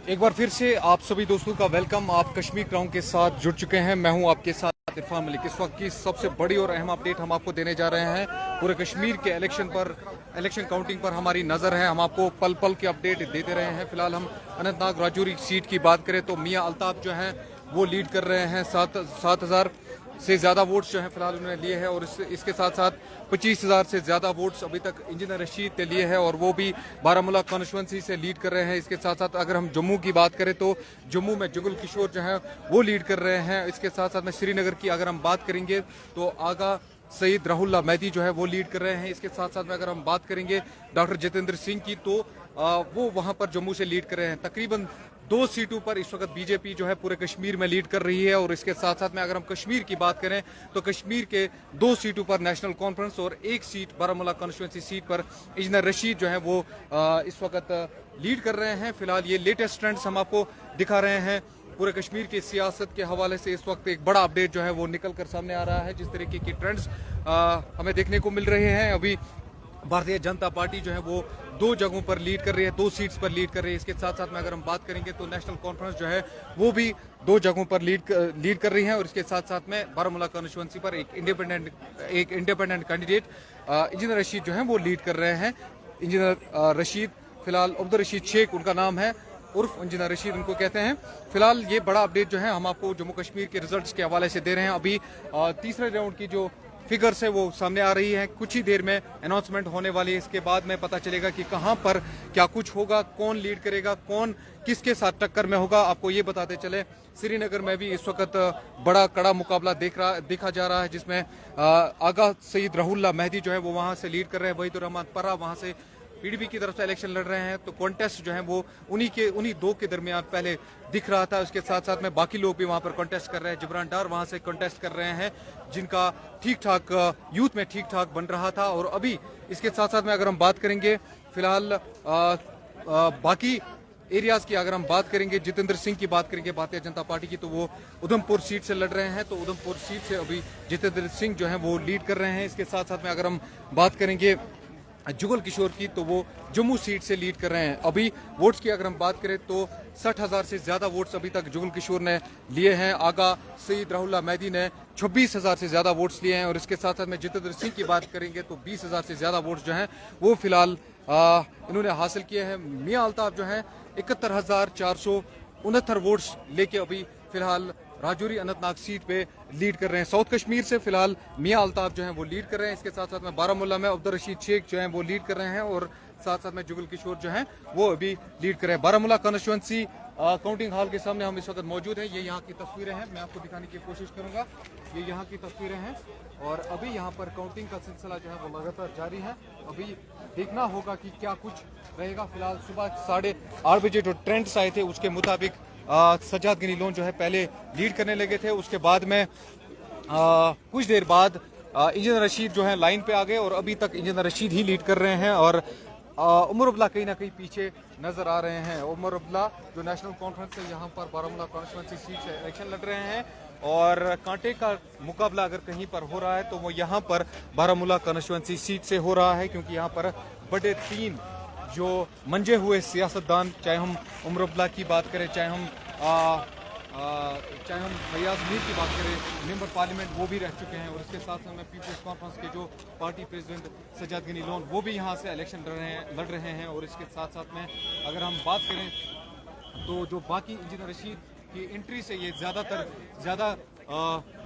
एक बार फिर से आप सभी दोस्तों का वेलकम। आप कश्मीर क्राउन के साथ जुड़ चुके हैं। मैं हूं आपके साथ इरफान मलिक। इस वक्त की सबसे बड़ी और अहम अपडेट हम आपको देने जा रहे हैं। पूरे कश्मीर के इलेक्शन काउंटिंग पर हमारी नजर है। हम आपको पल पल की अपडेट देते रहे हैं। फिलहाल हम अनंतनाग राजौरी सीट की बात करें तो मियां अल्ताफ जो हैं वो लीड कर रहे हैं। 7,000 से ज़्यादा वोट्स जो हैं फिलहाल उन्होंने लिए हैं और इसके साथ साथ 25,000 से ज़्यादा वोट्स अभी तक इंजीनियर रशीद ने लिए हैं और वो भी बारामूला कॉन्स्टिट्यूंसी से लीड कर रहे हैं। इसके साथ साथ अगर हम जम्मू की बात करें तो जम्मू में जुगल किशोर जो हैं वो लीड कर रहे हैं। इसके साथ साथ में श्रीनगर की अगर हम बात करेंगे तो आगा सईद राहुल्ला मेहदी जो है वो लीड कर रहे हैं। इसके साथ साथ में अगर हम बात करेंगे डॉक्टर जितेंद्र सिंह की तो वो वहां पर जम्मू से लीड कर रहे हैं। तकरीबन 2 सीटों पर इस वक्त बीजेपी जो है पूरे कश्मीर में लीड कर रही है। और इसके साथ साथ में अगर हम कश्मीर की बात करें तो कश्मीर के 2 सीटों पर नेशनल कॉन्फ्रेंस और 1 सीट बारामूला कॉन्स्टिट्यूंसी सीट पर इंजीनियर रशीद जो है वो इस वक्त लीड कर रहे हैं। फिलहाल ये लेटेस्ट ट्रेंड्स हम आपको दिखा रहे हैं। पूरे कश्मीर की सियासत के हवाले से इस वक्त एक बड़ा अपडेट जो है वो निकल कर सामने आ रहा है। जिस तरीके की ट्रेंड्स हमें देखने को मिल रहे हैं, अभी भारतीय जनता पार्टी जो है वो 2 जगहों पर लीड कर रही है, 2 सीट्स पर लीड कर रही है। इसके साथ साथ में अगर हम बात करेंगे तो नेशनल कॉन्फ्रेंस जो है वो भी 2 जगहों पर लीड कर रही है। और इसके साथ साथ में बारामूला कॉन्स्टिट्यूंसी पर एक इंडिपेंडेंट कैंडिडेट इंजीनियर रशीद जो है वो लीड कर रहे हैं। इंजीनियर रशीद फिलहाल अब्दुल रशीद शेख उनका नाम है, उर्फ इंजीनियर रशीद उनको कहते हैं। फिलहाल ये बड़ा अपडेट जो है हम आपको जम्मू कश्मीर के रिजल्ट्स के हवाले से दे रहे हैं। अभी तीसरे राउंड की जो फिगर्स है वो सामने आ रही है। कुछ ही देर में अनाउंसमेंट होने वाली है। इसके बाद में पता चलेगा कि कहां पर क्या कुछ होगा, कौन लीड करेगा, कौन किसके साथ टक्कर में होगा। आपको ये बताते चले श्रीनगर में भी इस वक्त बड़ा कड़ा मुकाबला देखा जा रहा है, जिसमें आगा सईद राहुल्ला मेहदी जो है वो वहां से लीड कर रहे हैं। वहीदुर रहमान पर्रा वहां से पीडीपी की तरफ से इलेक्शन लड़ रहे हैं। तो कॉन्टेस्ट जो है वो उन्हीं 2 के दरमियान पहले दिख रहा था। उसके साथ साथ में बाकी लोग भी वहां पर कॉन्टेस्ट कर रहे हैं। जिब्रान डार वहां से कॉन्टेस्ट कर रहे हैं, जिनका ठीक ठाक यूथ में ठीक ठाक बन रहा था। और अभी इसके साथ साथ में अगर हम बात करेंगे फिलहाल बाकी एरियाज की अगर हम बात करेंगे, जितेंद्र सिंह की बात करेंगे भारतीय जनता पार्टी की, तो वो उधमपुर सीट से लड़ रहे हैं। तो उधमपुर सीट से अभी जितेंद्र सिंह जो है वो लीड कर रहे हैं। इसके साथ साथ में अगर हम बात करेंगे जुगल किशोर की तो वो जम्मू सीट से लीड कर रहे हैं। अभी वोट्स की अगर हम बात करें तो 60,000 से ज्यादा वोट्स अभी तक जुगल किशोर ने लिए हैं। आगा सईद राहुल्ला मेहदी ने 26,000 से ज्यादा वोट्स लिए हैं। और इसके साथ साथ में जितेंद्र सिंह की बात करेंगे तो 20,000 से ज्यादा वोट्स जो हैं वो फिलहाल इन्होंने हासिल किए हैं। मियां अल्ताफ जो है 71,469 वोट्स लेके अभी फिलहाल राजौरी अनंतनाग सीट पे लीड कर रहे हैं। साउथ कश्मीर से फिलहाल मियां अल्ताफ जो हैं वो लीड कर रहे हैं। इसके साथ साथ में बारामूला में अब्दुल रशीद शेख जो हैं वो लीड कर रहे हैं और साथ साथ में जुगल किशोर जो हैं वो अभी लीड कर रहे हैं। बारामूला कॉन्स्टिट्यूंसी काउंटिंग हॉल के सामने हम इस वक्त मौजूद हैं। ये यहाँ की तस्वीरें हैं, मैं आपको दिखाने की कोशिश करूंगा। ये यहाँ की तस्वीरें हैं और अभी यहाँ पर काउंटिंग का सिलसिला जो है वो लगातार जारी है। अभी देखना होगा कि क्या कुछ रहेगा। फिलहाल सुबह 8:30 बजे जो ट्रेंड्स आए थे उसके मुताबिक सज्जाद गनी लोन जो है पहले लीड करने लगे थे। उसके बाद में कुछ देर बाद इंजीनियर रशीद जो है लाइन पे आ गए और अभी तक इंजीनियर रशीद ही लीड कर रहे हैं। और उमर अब्दुल्ला कहीं ना कहीं पीछे नजर आ रहे हैं। उमर अब्दुल्ला जो नेशनल कॉन्फ्रेंस से यहाँ पर बारामूला कॉन्स्टिट्यूंसी सीट से इलेक्शन लड़ रहे हैं और कांटे का मुकाबला अगर कहीं पर हो रहा है तो वो यहाँ पर बारामूला कॉन्स्टिट्यूंसी सीट से हो रहा है, क्योंकि यहाँ पर बड़े 3 जो मंजे हुए सियासतदान, चाहे हम उमर अब्दुल्ला की बात करें, चाहे हम फैयाज मीर की बात करें, मेंबर पार्लियामेंट, वो भी रह चुके हैं। और इसके साथ साथ में पीपल्स कॉन्फ्रेंस के जो पार्टी प्रेसिडेंट सज्जाद गनी लोन वो भी यहाँ से इलेक्शन लड़ रहे हैं। और इसके साथ साथ में अगर हम बात करें तो जो बाकी इंजीनियर रशीद की एंट्री से ये ज़्यादा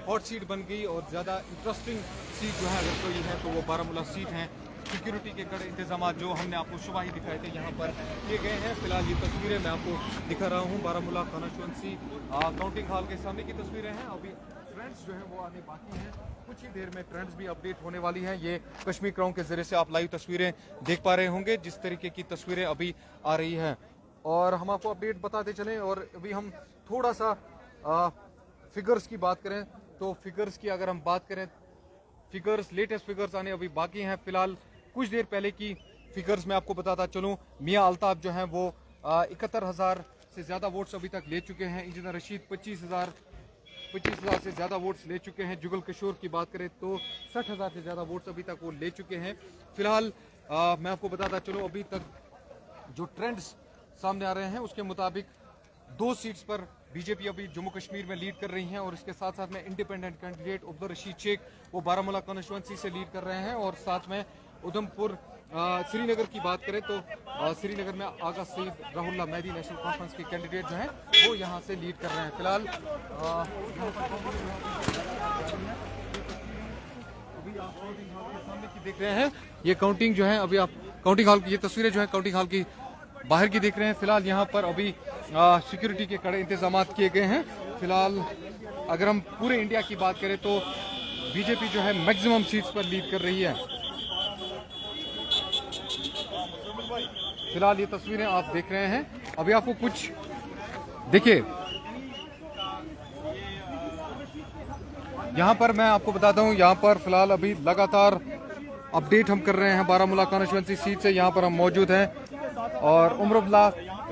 हॉट सीट बन गई और ज़्यादा इंटरेस्टिंग सीट जो है अगर कोई है तो वो बारामूला सीट है। सिक्योरिटी के कड़े इंतजाम जो हमने आपको सुबह ही दिखाए थे यहाँ पर किए गए हैं। फिलहाल ये तस्वीरें मैं आपको दिखा रहा हूँ बारामूला कॉन्स्टिट्यूंसी काउंटिंग हॉल के सामने की तस्वीरें हैं। अभी ट्रेंड्स जो है वो आने बाकी हैं, कुछ ही देर में ट्रेंड्स भी अपडेट होने वाली हैं। ये कश्मीर क्राउन के जरिए से आप लाइव तस्वीरें देख पा रहे होंगे, जिस तरीके की तस्वीरें अभी आ रही हैं। और हम आपको अपडेट बताते चलें। और अभी हम थोड़ा सा फिगर्स की बात करें तो फिगर्स की अगर हम बात करें, लेटेस्ट फिगर्स आने अभी बाकी हैं। फिलहाल कुछ देर पहले की फिगर्स मैं आपको बताता चलूं। मियां अल्ताफ जो हैं वो 71,000 से ज्यादा वोट्स अभी तक ले चुके हैं। इंजीनियर रशीद 25,000 से ज्यादा वोट्स ले चुके हैं। जुगल किशोर की बात करें तो 60,000 से ज्यादा वोट्स अभी तक वो ले चुके हैं। फिलहाल मैं आपको बताता चलूं अभी तक जो ट्रेंड्स सामने आ रहे हैं उसके मुताबिक 2 सीट्स पर बीजेपी अभी जम्मू कश्मीर में लीड कर रही है और इसके साथ साथ में इंडिपेंडेंट कैंडिडेट अब्दुल रशीद शेख वो बारामूला कॉन्स्टिट्यूंसी से लीड कर रहे हैं और साथ में उधमपुर श्रीनगर की बात करें तो श्रीनगर में आगा सईद राहुल्ला मेहदी नेशनल कॉन्फ्रेंस के कैंडिडेट जो हैं वो यहाँ से लीड कर रहे हैं। फिलहाल अभी आप काउंटिंग हॉल के सामने की देख रहे हैं, ये काउंटिंग जो है अभी आप काउंटिंग हॉल की ये तस्वीरें जो है काउंटिंग हॉल की बाहर की देख रहे हैं। फिलहाल यहाँ पर अभी सिक्योरिटी के कड़े इंतजाम किए गए हैं। फिलहाल अगर हम पूरे इंडिया की बात करें तो बीजेपी जो है मैक्सिमम सीट्स पर लीड कर रही है। फिलहाल ये तस्वीरें आप देख रहे हैं, अभी आपको कुछ देखिए यहाँ पर मैं आपको बताता हूँ, यहाँ पर फिलहाल अभी लगातार अपडेट हम कर रहे हैं बारामूला कॉन्स्टिट्यूंसी सीट से। यहाँ पर हम मौजूद हैं और उमर अब्दुल्ला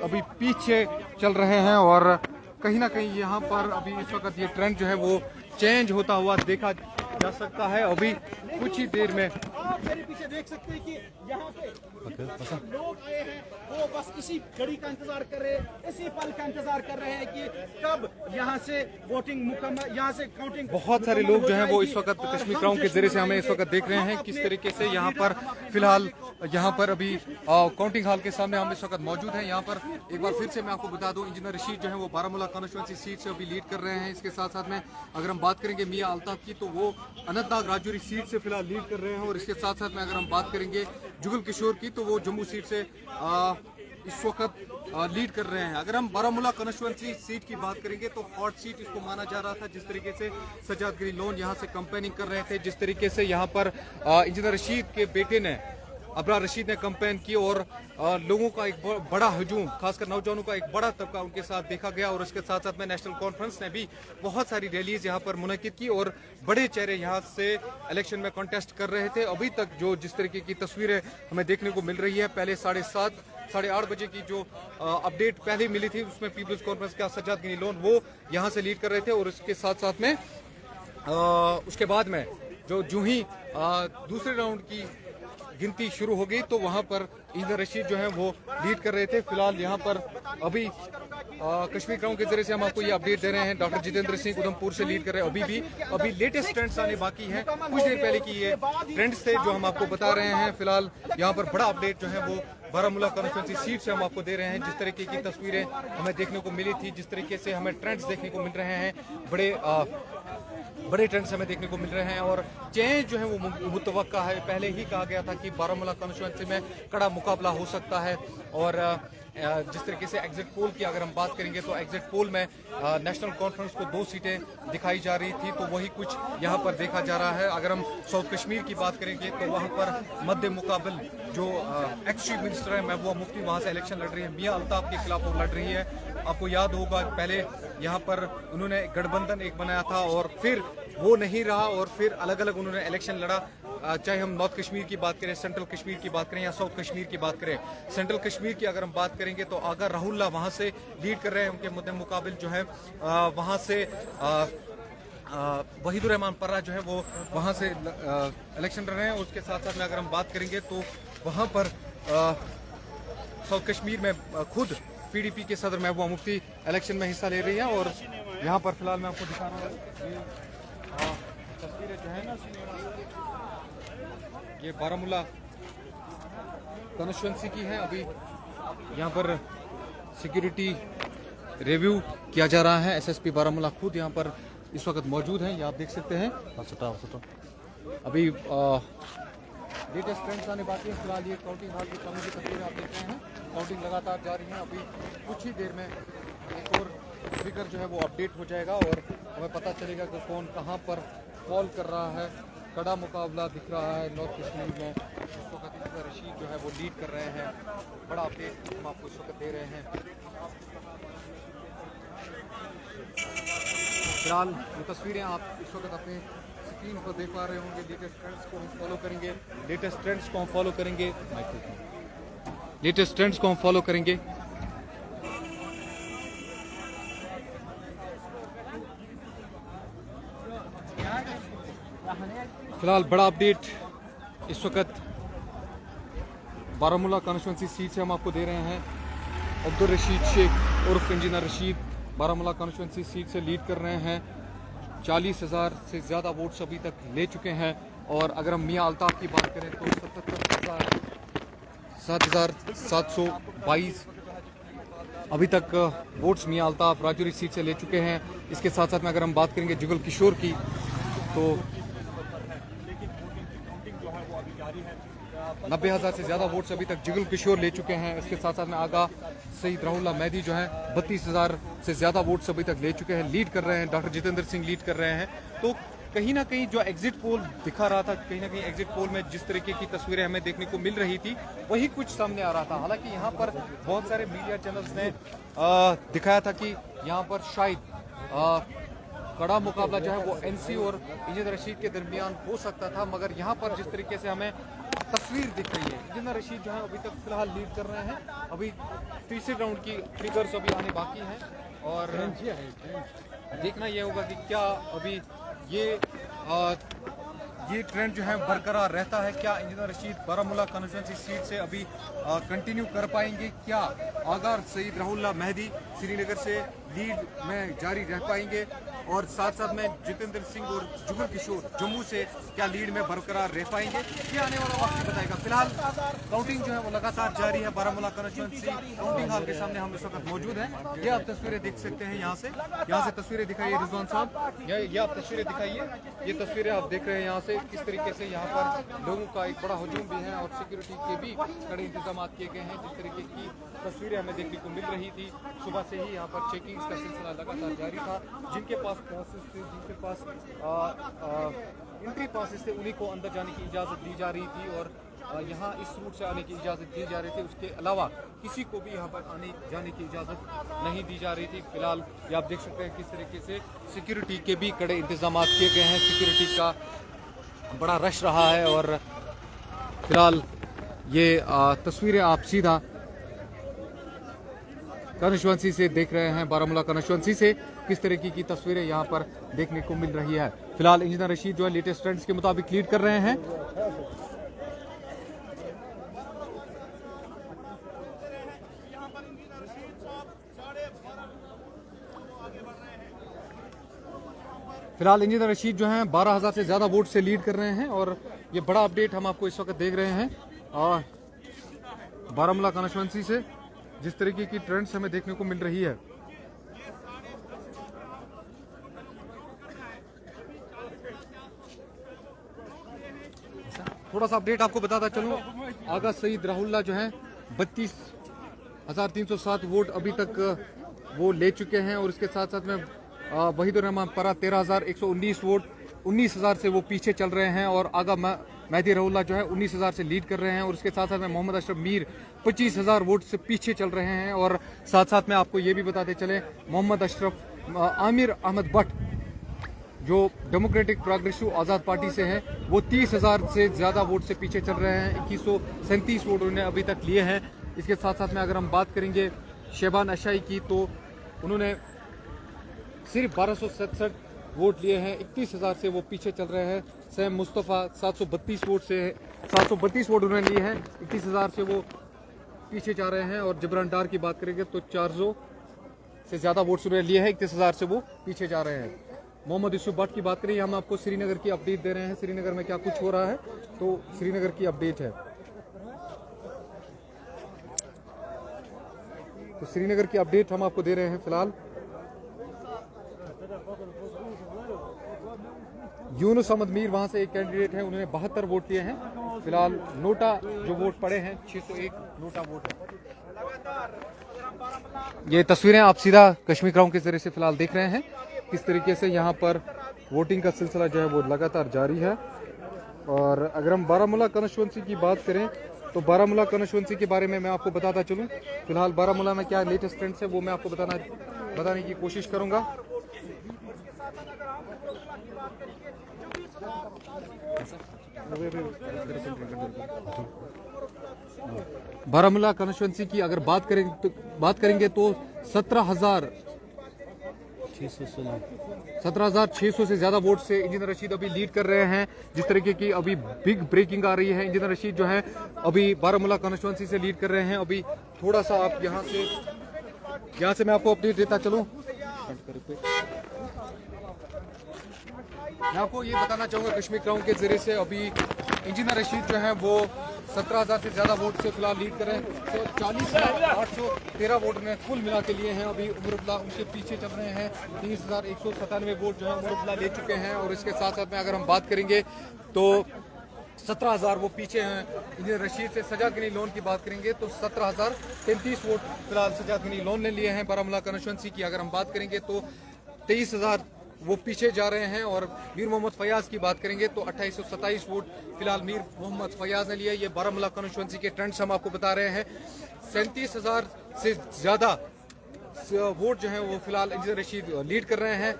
अभी पीछे चल रहे हैं और कहीं ना कहीं यहाँ पर अभी इस वक्त ये ट्रेंड जो है वो चेंज होता हुआ देखा जा सकता है। अभी कुछ ही देर में आप मेरे पीछे देख सकते हैं कि यहाँ पे लोग आए हैं, वो बस इसी घड़ी का इंतजार कर रहे हैं, इसी पल का इंतजार कर रहे हैं कि कब यहाँ से वोटिंग मुकम्मल, यहाँ से काउंटिंग। बहुत सारे लोग जो हैं वो इस वक्त कश्मीर क्राउन के जरिए से हमें इस वक्त देख रहे हैं किस तरीके से यहाँ पर फिलहाल यहाँ पर अभी काउंटिंग हॉल के सामने हम इस वक्त मौजूद हैं। यहाँ पर एक बार फिर से मैं आपको बता दूं, इंजीनियर रशीद जो है वो बारामूला कॉन्स्टिट्यूंसी सीट से अभी लीड कर रहे हैं। इसके साथ साथ में अगर हम बात करेंगे मियां अल्ताफ की तो वो अनंतनाग राजौरी सीट से फिलहाल लीड कर रहे हैं और इसके साथ साथ में अगर हम बात करेंगे जुगल किशोर की तो वो जम्मू सीट से इस वक्त लीड कर रहे हैं। अगर हम बारामूला कॉन्स्टिट्यूंसी सीट की बात करेंगे तो हॉट सीट इसको माना जा रहा था, जिस तरीके से सज्जाद गिरी लोन यहाँ से कंपेनिंग कर रहे थे, जिस तरीके से यहाँ पर इंजीनियर रशीद के बेटे ने अबरार रशीद ने कंपेन की और लोगों का एक बड़ा हजूम, खासकर नौजवानों का एक बड़ा तबका उनके साथ देखा गया और उसके साथ साथ में नेशनल कॉन्फ्रेंस ने भी बहुत सारी रैलीज यहाँ पर मुनक्किद की और बड़े चेहरे यहाँ से इलेक्शन में कॉन्टेस्ट कर रहे थे। अभी तक जो जिस तरीके की तस्वीरें हमें देखने को मिल रही है, पहले 7:30 साढ़े 8 बजे की जो अपडेट पहले मिली थी उसमें पीपल्स कॉन्फ्रेंस का सज्जाद गिरी लोन वो यहाँ से लीड कर रहे थे और उसके साथ साथ में उसके बाद में जो ही दूसरे राउंड की गिनती शुरू हो गई तो वहां पर इंजीनियर रशीद जो है वो लीड कर रहे थे। फिलहाल यहाँ पर अभी कश्मीर क्राउन के जरिए से हम आपको ये अपडेट दे रहे हैं, डॉक्टर जितेंद्र सिंह उधमपुर से लीड कर रहे हैं। अभी लेटेस्ट ट्रेंड्स आने बाकी हैं, कुछ देर पहले की ये ट्रेंड्स थे जो हम आपको बता रहे हैं। फिलहाल यहाँ पर बड़ा अपडेट जो है वो बारामूला कॉन्स्टिट्यूंसी सीट से हम आपको दे रहे हैं। जिस तरीके की तस्वीरें हमें देखने को मिली थी, जिस तरीके से हमें ट्रेंड्स देखने को मिल रहे हैं, बड़े ट्रेंड्स हमें देखने को मिल रहे हैं और चेंज जो है वो मुतवक्का है। पहले ही कहा गया था कि बारामूला कॉन्स्टिट्यूंसी में कड़ा मुकाबला हो सकता है और जिस तरीके से एग्जिट पोल की अगर हम बात करेंगे तो एग्जिट पोल में नेशनल कॉन्फ्रेंस को 2 सीटें दिखाई जा रही थी, तो वही कुछ यहाँ पर देखा जा रहा है। अगर हम साउथ कश्मीर की बात करेंगे तो वहाँ पर मध्य मुकाबल जो एक्स चीफ मिनिस्टर है महबूबा मुफ्ती वहाँ से इलेक्शन लड़ रही है, मियां अल्ताफ के खिलाफ वो लड़ रही है। आपको याद होगा पहले यहाँ पर उन्होंने गठबंधन एक बनाया था और फिर वो नहीं रहा और फिर अलग अलग उन्होंने इलेक्शन लड़ा। चाहे हम नॉर्थ कश्मीर की बात करें, सेंट्रल कश्मीर की बात करें या साउथ कश्मीर की बात करें। सेंट्रल कश्मीर की अगर हम बात करेंगे तो आगा राहुल्ला वहां से लीड कर रहे हैं, उनके मध्य मुकाबिल जो है वहां से वहीदुर रहमान पर्रा जो है वो वहां से इलेक्शन लड़ रहे हैं। उसके साथ साथ में अगर हम बात करेंगे तो वहां पर साउथ कश्मीर में खुद पीडीपी के सदर महबूबा मुफ्ती इलेक्शन में हिस्सा ले रही है और यहाँ पर फिलहाल मैं आपको दिखा रहा हूँ तस्वीरें जो है ना, ये बारामूला कॉन्स्टिट्यूंसी की है। अभी यहाँ पर सिक्योरिटी रिव्यू किया जा रहा है, एसएसपी बारामूला खुद यहाँ पर इस वक्त मौजूद हैं, ये आप देख सकते हैं। अभी लेटेस्ट ट्रेंड्स आने बाकी है। फिलहाल ये काउंटिंग हॉल की सामने की तस्वीरें आप देख रहे हैं, काउंटिंग लगातार जारी है। अभी कुछ ही देर में एक और फिगर जो है वो अपडेट हो जाएगा और हमें पता चलेगा कि कौन कहाँ पर फॉल कर रहा है। कड़ा मुकाबला दिख रहा है नॉर्थ कश्मीर में, इस वक्त इंजीनियर रशीद जो है वो लीड कर रहे हैं। बड़ा अपडेट हम आपको इस वक्त दे रहे हैं। फिलहाल ये तस्वीरें आप इस वक्त अपने स्क्रीन पर देख पा रहे होंगे। लेटेस्ट ट्रेंड्स को हम फॉलो करेंगे, लेटेस्ट ट्रेंड्स को हम फॉलो करेंगे, लेटेस्ट ट्रेंड्स को हम फॉलो करेंगे। फिलहाल बड़ा अपडेट इस वक्त बारामूला कॉन्स्टिट्यूंसी सीट से हम आपको दे रहे हैं अब्दुल रशीद शेख उर्फ engineer Rashid Baramulla constituency seat से लीड कर रहे हैं। 40,000 से ज़्यादा वोट्स अभी तक ले चुके हैं। और अगर हम मियाँ अल्ताफ़ की बात करें तो 7,722 अभी तक वोट्स मियाँ अल्ताफ़ राजौरी सीट से ले चुके हैं। इसके साथ साथ में अगर हम बात करेंगे जुगल किशोर की तो 90,000 से ज़्यादा वोट्स अभी तक जुगल किशोर ले चुके हैं। इसके साथ साथ में आगा सईद राहुल्ला मेहदी जो है 32,000 से ज़्यादा वोट्स अभी तक ले चुके हैं, लीड कर रहे हैं। डॉक्टर जितेंद्र सिंह लीड कर रहे हैं। तो कहीं ना कहीं जो एग्जिट पोल दिखा रहा था, कहीं ना कहीं एग्जिट पोल में जिस तरीके की तस्वीरें हमें देखने को मिल रही थी वही कुछ सामने आ रहा था। हालांकि यहाँ पर बहुत सारे मीडिया चैनल्स ने दिखाया था कि यहाँ पर शायद कड़ा मुकाबला जो है वो एनसी और इंजीनियर रशीद के दरमियान हो सकता था, मगर यहाँ पर जिस तरीके से हमें तस्वीर दिख रही है इंजीनियर रशीद जो है अभी तक फिलहाल लीड कर रहे हैं। अभी तीसरे राउंड की फिगर्स अभी आने बाकी हैं और देखना यह होगा कि क्या अभी ये ट्रेंड जो है बरकरार रहता है। क्या engineer Rashid Baramulla constituency seat से अभी कंटिन्यू कर पाएंगे? क्या आगार सईद राहुल्ला मेहदी श्रीनगर से लीड में जारी रह पाएंगे? और साथ साथ में जितेंद्र सिंह और जुगल किशोर जम्मू से क्या लीड में बरकरार रह पाएंगे? ये आने वाला वक्त बताएगा। फिलहाल काउंटिंग जो है वो लगातार जारी है। बारामूला कॉन्स्टिट्यूंसी काउंटिंग हॉल के सामने हम इस वक्त मौजूद हैं। ये आप तस्वीरें देख सकते हैं। यहाँ से तस्वीरें दिखाइए रिजवान साहब, ये आप तस्वीरें दिखाइए। ये तस्वीरें आप देख रहे हैं यहाँ से किस तरीके से यहाँ पर लोगों का एक बड़ा हजूम भी है और सिक्योरिटी के भी कड़े इंतजाम किए गए हैं। जिस तरीके की तस्वीरें हमें देखने को मिल रही थी, सुबह से ही यहाँ पर चेकिंग का सिलसिला लगातार जारी था। जिनके पास पासेस थे, जिनके पास एंट्री पासेस थे, उन्हीं को अंदर जाने की इजाज़त दी जा रही थी और यहाँ इस रूट से आने की इजाज़त दी जा रही थी। उसके अलावा किसी को भी यहाँ पर आने जाने की इजाज़त नहीं दी जा रही थी। फिलहाल ये आप देख सकते हैं किस तरीके से सिक्योरिटी के भी कड़े इंतजाम किए गए हैं। सिक्योरिटी का बड़ा रश रहा है और फिलहाल ये तस्वीरें आप सीधा कॉन्स्टिट्यूंसी से देख रहे हैं। बारामूला कॉन्स्टिट्यूंसी से किस तरीके की तस्वीरें यहाँ पर देखने को मिल रही है। फिलहाल इंजीनियर रशीद जो है लेटेस्ट ट्रेंड्स के मुताबिक लीड कर रहे हैं। फिलहाल इंजीनियर रशीद जो हैं 12,000 से ज़्यादा वोट से लीड कर रहे हैं और ये बड़ा अपडेट हम आपको इस वक्त देख रहे हैं और बारामूला कॉन्स्टिट्यूंसी से जिस तरीके की ट्रेंड्स हमें देखने को मिल रही है। थोड़ा सा अपडेट आपको बताता चलूं, आगा सईद राहुल्ला जो है 32,307 वोट अभी तक वो ले चुके हैं और इसके साथ साथ में वहीदुर रहमान परा 13,119 वोट 19,000 से वो पीछे चल रहे हैं और आगा मेहदी राहुल्ला जो है 19,000 से लीड कर रहे हैं और उसके साथ साथ में मोहम्मद अशरफ मीर 25,000 वोट से पीछे चल रहे हैं। और साथ साथ में आपको ये भी बताते चले मोहम्मद अशरफ आमिर अहमद भट्ट जो डेमोक्रेटिक प्रोग्रेसिव आज़ाद पार्टी से हैं वो 30,000 से ज़्यादा वोट से पीछे चल रहे हैं। 2137 वोट उन्होंने अभी तक लिए हैं। इसके साथ साथ में अगर हम बात करेंगे शेबान अशाई की तो उन्होंने सिर्फ 1267 वोट लिए हैं। 31,000 से वो पीछे चल रहे हैं। सैम मुस्तफ़ा 732 वोट उन्होंने लिए हैं। 21,000 से वो पीछे जा रहे हैं। और जबरान डार की बात करेंगे तो 400 से ज़्यादा वोट्स उन्होंने लिए हैं। 31,000 से वो पीछे जा रहे हैं। मोहम्मद यूसुफ भट्ट की बात करें, हम आपको श्रीनगर की अपडेट दे रहे हैं। श्रीनगर में क्या कुछ हो रहा है तो श्रीनगर की अपडेट है। तो श्रीनगर की अपडेट हम आपको दे रहे हैं। फिलहाल यूनुस अहमद मीर वहां से एक कैंडिडेट है, उन्होंने 72 वोट लिए हैं। फिलहाल नोटा जो वोट पड़े हैं 601 नोटा वोट है। ये तस्वीरें आप सीधा कश्मीर क्राउन के जरिए से फिलहाल देख रहे हैं किस तरीके से यहाँ पर वोटिंग का सिलसिला जो है वो लगातार जारी है। और अगर हम बारामूला कॉन्स्टिट्यूंसी की बात करें तो बारामूला कॉन्स्टिट्यूंसी के बारे में मैं आपको बताता चलूँ। फिलहाल बारामूला में क्या लेटेस्ट ट्रेंड्स है वो मैं आपको बताने की कोशिश करूँगा। बारामूला कॉन्स्टिट्यूंसी की अगर बात करेंगे तो 17,000 17,600 से ज्यादा वोट से इंजीनियर रशीद अभी लीड कर रहे हैं। जिस तरीके की अभी बिग ब्रेकिंग आ रही है, इंजीनियर रशीद जो है अभी बारामूला कॉन्स्टिट्यूंसी से लीड कर रहे हैं। अभी थोड़ा सा आप यहाँ से मैं आपको अपडेट देता चलूँ। मैं आपको ये बताना चाहूँगा कश्मीर क्राउन के जरिए से अभी इंजीनियर रशीद जो है वो 17,000 से ज़्यादा वोट से फिलहाल लीड कर रहे हैं। तो 40,813 वोट उन्हें कुल मिला के लिए हैं। अभी उमरुल्लाह उनके पीछे चल रहे हैं। 30,197 वोट जो है उमरुल्लाह ले चुके हैं। और इसके साथ साथ में अगर हम बात करेंगे तो 17,000 वो पीछे हैं इंजीनियर रशीद से। सजाद गनी लोन की बात करेंगे तो 17,033 वोट फिलहाल सजाद गनी लोन ने लिए हैं। बारामूला कॉन्स्टिट्यूंसी की अगर हम बात करेंगे तो 23,000 वो पीछे जा रहे हैं। और मीर मोहम्मद फयाज की बात करेंगे तो 2827 वोट फिलहाल मीर मोहम्मद फयाज ने लिए। ये बारामूला कॉन्स्टिट्यूंसी के ट्रेंड्स हम आपको बता रहे हैं। 37,000 से ज़्यादा वोट जो है वो फिलहाल इंजीनियर रशीद लीड कर रहे हैं।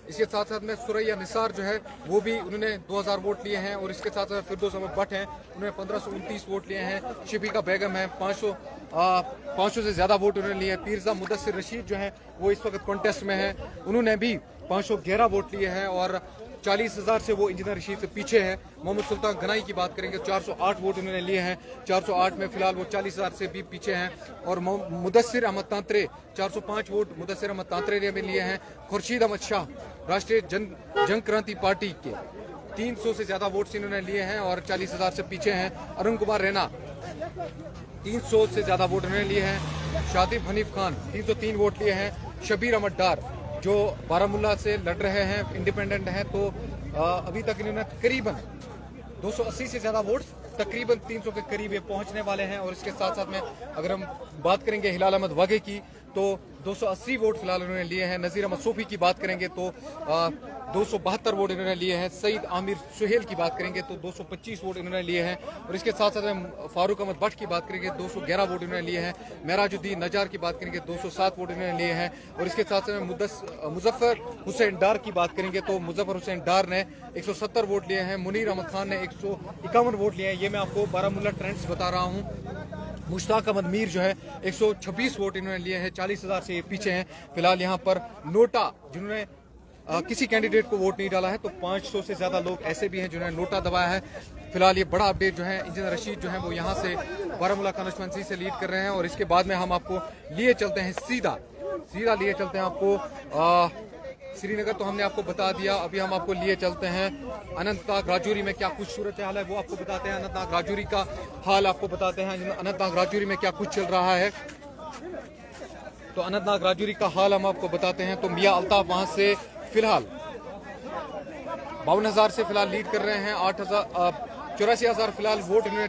इसके साथ साथ में सुरैया निसार जो है वो भी उन्होंने 2,000 वोट लिए हैं। और इसके साथ साथ फिरदौस अहमद भट्ट हैं, उन्होंने 1529 वोट लिए हैं। शफीका बेगम है 500 से ज़्यादा वोट उन्होंने लिए हैं। पीरजा मुदस्सिर रशीद जो है वो इस वक्त कॉन्टेस्ट में है, उन्होंने भी 511 वोट लिए हैं। और 40,000 से वो इंजीनियर रशीद से पीछे है। मोहम्मद सुल्तान गनाई की बात करेंगे 408 वोट उन्होंने लिए हैं। 408 में फिलहाल वो 40,000 से भी पीछे हैं। और मुदस्सिर अहमद तांत्रे 405 वोट मुदस्सिर अहमद तांत्रे ने भी लिए हैं। खुर्शीद अहमद शाह राष्ट्रीय जन क्रांति पार्टी के 300 से ज्यादा वोट्स इन्होंने लिए हैं और 40,000 से पीछे हैं। अरुण कुमार रैना 300 से ज्यादा वोट उन्होंने लिए हैं। शादिब हनीफ खान 303 वोट लिए हैं। शबीर अहमद डार जो बारामूला से लड़ रहे हैं, इंडिपेंडेंट हैं, तो अभी तक इन्होंने करीबन 280 से ज्यादा वोट तकरीबन 300 के करीब ये पहुंचने वाले हैं। और इसके साथ साथ में अगर हम बात करेंगे हिलाल अहमद वागे की तो 280 वोट फिलहाल उन्होंने लिए हैं। नज़ीर अहमद सूफी की बात करेंगे तो 272 वोट इन्होंने लिए हैं। सईद आमिर सुहेल की बात करेंगे तो 225 वोट इन्होंने लिए हैं। और इसके साथ साथ में फारूक अहमद भट्ट की बात करेंगे 211 वोट इन्होंने लिए हैं। महराजुद्दीन नजार की बात करेंगे 207 वोट इन्होंने लिए हैं। और इसके साथ साथ में मुजफ्फर हुसैन डार की बात करेंगे तो मुजफ्फर हुसैन डार ने 170 वोट लिए हैं। मुनीर अहमद खान ने 151 वोट लिए हैं। ये मैं आपको बारामूला ट्रेंड्स बता रहा हूँ। मुश्ताक अहमद मीर जो है 126 वोट इन्होंने लिए हैं। 40,000 से पीछे हैं। फिलहाल यहाँ पर नोटा जिन्होंने किसी कैंडिडेट को वोट नहीं डाला है तो 500 से ज्यादा लोग ऐसे भी हैं जिन्होंने नोटा दबाया है। फिलहाल ये बड़ा अपडेट जो है इंजीनियर रशीद जो है वो यहाँ से बारामूला कॉन्स्टिट्यूंसी से लीड कर रहे हैं। और इसके बाद में हम आपको लिए चलते हैं सीधा लिए चलते हैं आपको श्रीनगर, तो हमने आपको बता दिया। अभी हम आपको लिए चलते हैं अनंतनाग राजौरी में क्या कुछ सूरत हाल है वो आपको बताते हैं। अनंतनाग राजौरी का हाल आपको बताते हैं। अनंतनाग राजौरी में क्या कुछ चल रहा है तो अनंतनाग राजौरी का हाल हम आपको बताते हैं। तो मियां अल्ताफ वहां से फिलहाल 52,000 से फिलहाल लीड कर रहे हैं। 84,000 फिलहाल वोट इन्होंने